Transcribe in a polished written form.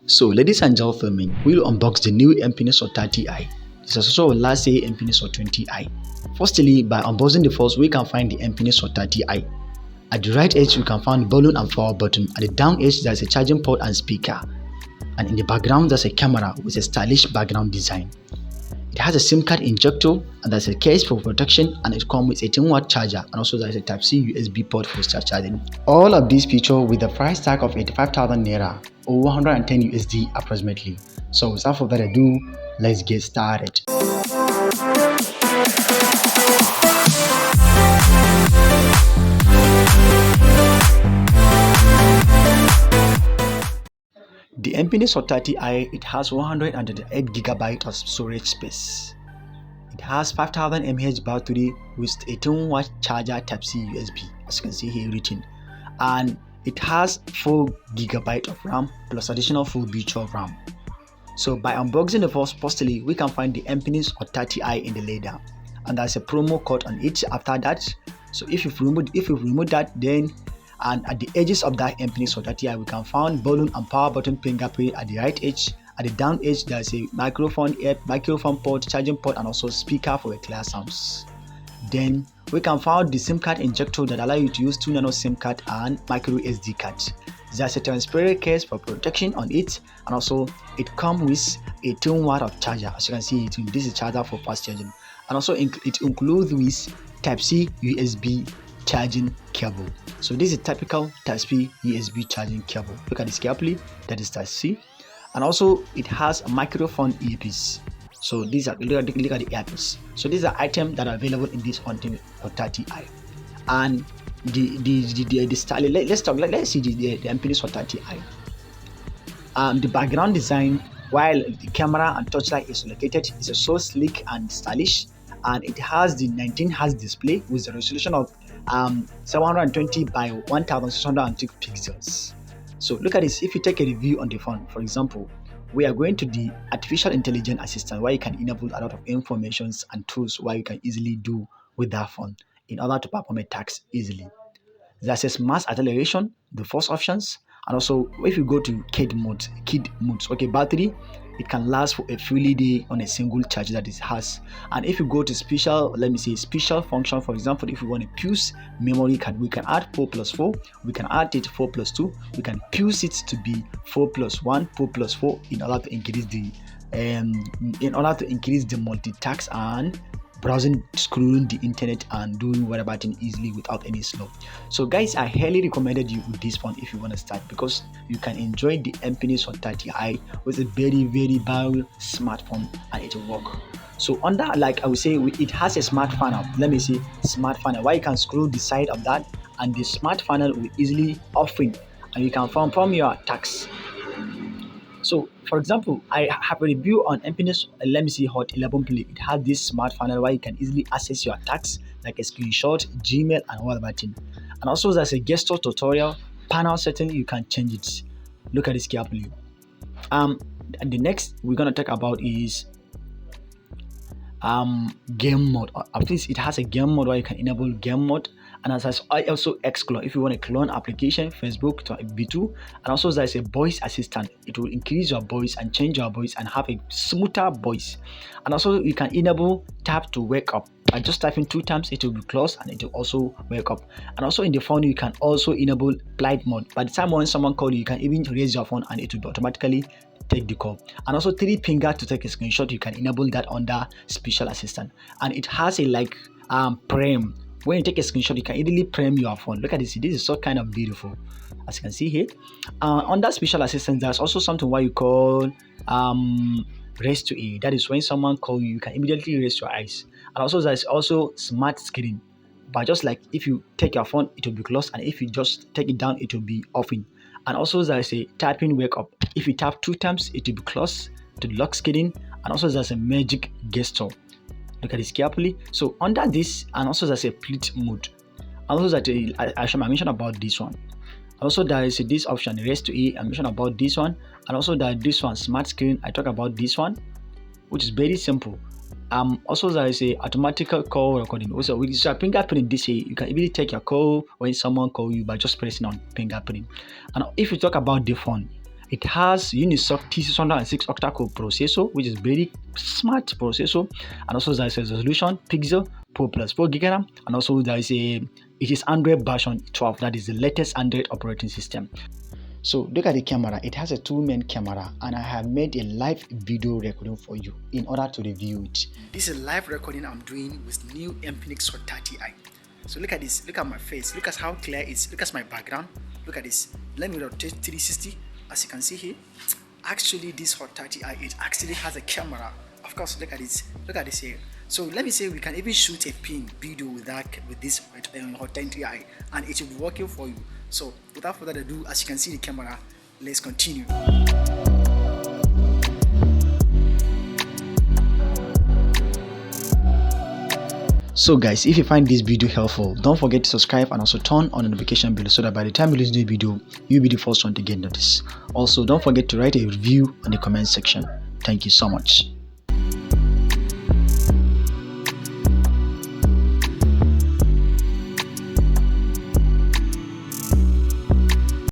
So, ladies and gentlemen, we'll unbox the new Infinix Hot 30i. This is also our last year Infinix Hot 20i. Firstly, by unboxing the first, we can find the Infinix Hot 30i. At the right edge, we can find the volume and power button. At the down edge, there's a charging port and speaker. And in the background, there's a camera with a stylish background design. It has a SIM card injector, and there's a case for protection, and it comes with a 10-watt charger, and also there's a Type-C USB port for charging. All of these features with a price tag of 85,000 naira or 110 USD approximately. So without further ado, let's get started. The Infinix Hot 30i, it has 128GB of storage space. It has 5000 mAh battery with a 10-watt charger Type-C USB, as you can see here written, and it has 4GB of RAM plus additional 4GB of RAM. So by unboxing the firstly, we can find the Infinix Hot 30i in the leather, and there's a promo code on it after that. So if you remove that, then and at the edges of that Infinix Hot 30i, we can find volume and power button fingerprint at the right edge. At the down edge, there's a microphone port, charging port, and also speaker for a clear sounds. Then we can find the SIM card injector that allow you to use 2 nano SIM card and micro SD card. There's a transparent case for protection on it, and also it comes with a 10-watt of charger. As you can see, this is a charger for fast charging, and also it includes with Type-C USB charging cable. So this is a typical Type-C USB charging cable. Look at this carefully. That is Type-C, and also it has a microphone earpiece. So these are look at the earpiece. So these are items that are available in this Hot 30i, and the style. Let's see the Infinix Hot 30i. The background design, while the camera and touchlight is located, is so sleek and stylish, and it has the 19Hz display with a resolution of 720 by 1602 pixels. So look at this. If you take a review on the phone, for example, we are going to the artificial intelligence assistant, where you can enable a lot of informations and tools where you can easily do with that phone in order to perform a task easily. There's a smart acceleration, the first options, and also if you go to kid modes, okay, battery, it can last for a full day on a single charge that it has. And if you go to special function, for example, if you want to fuse memory card, we can add 4+4, we can add it 4+2, we can fuse it to be 4+1, 4+4 in order to increase the multitask and browsing, scrolling the internet, and doing whatever thing easily without any slow. So guys, I highly recommended you with this phone if you want to start, because you can enjoy the Infinix Hot 30i with a very viable smartphone, and it will work. So under, like I would say, it has a smart funnel. Let me see, smart funnel, where you can scroll the side of that, and the smart funnel will easily open, and you can from your tax. So, for example, I have a review on Infinix, let me see, Hot 11 Play. It has this smart funnel where you can easily access your tasks like a screenshot, Gmail, and all that thing. And also there's a gesture tutorial, panel setting, you can change it. Look at this carefully. And the next we're gonna talk about is game mode. At least it has a game mode where you can enable game mode, and as also Xclone if you want to clone application, Facebook to B2, and also there's a voice assistant. It will increase your voice and change your voice and have a smoother voice. And also you can enable tap to wake up. By just typing 2 times, it will be closed and it will also wake up. And also in the phone, you can also enable flight mode. By the time when someone calls you, can even raise your phone and it will automatically take the call. And also 3 finger to take a screenshot, you can enable that under special assistant. And it has a frame. When you take a screenshot, you can easily frame your phone. Look at this. This is so kind of beautiful, as you can see here. Under special assistant, there's also something what you call raise to A. That is when someone calls you, you can immediately raise your eyes. And also there's also smart screen. But just like if you take your phone, it will be closed, and if you just take it down, it will be open. And also there's a tapping wake up. If you tap 2 times, it will be closed to lock screen. And also there's a magic gesture. Look at this carefully. So under this, and also there's a split mode. And also that I mentioned about this one. Also there is this option, raise to A. I mentioned about this one, and also that this one, smart screen. I talk about this one, which is very simple. Also there is a automatic call recording. Also with your fingerprint, this way you can easily take your call when someone calls you by just pressing on fingerprint. And if you talk about the phone, It has Unisoc T606 octa-core processor, which is very smart processor, and also there is a resolution Pixel Pro plus 4 GB RAM, and also it is Android version 12. That is the latest Android operating system. So look at the camera. It has a 2-main camera, and I have made a live video recording for you in order to review it. This is a live recording I'm doing with new Infinix Hot 30i. So look at this. Look at my face. Look at how clear it is. Look at my background. Look at this. Let me rotate 360. As you can see here, actually this Hot 30i, it actually has a camera. Of course, look at this. Look at this here. So let me say we can even shoot a video with this Hot 30i, and it will be working for you. So without further ado, as you can see the camera, let's continue. So guys, if you find this video helpful, don't forget to subscribe and also turn on the notification bell so that by the time you listen to the video, you'll be the first one to get notice. Also, don't forget to write a review in the comment section. Thank you so much.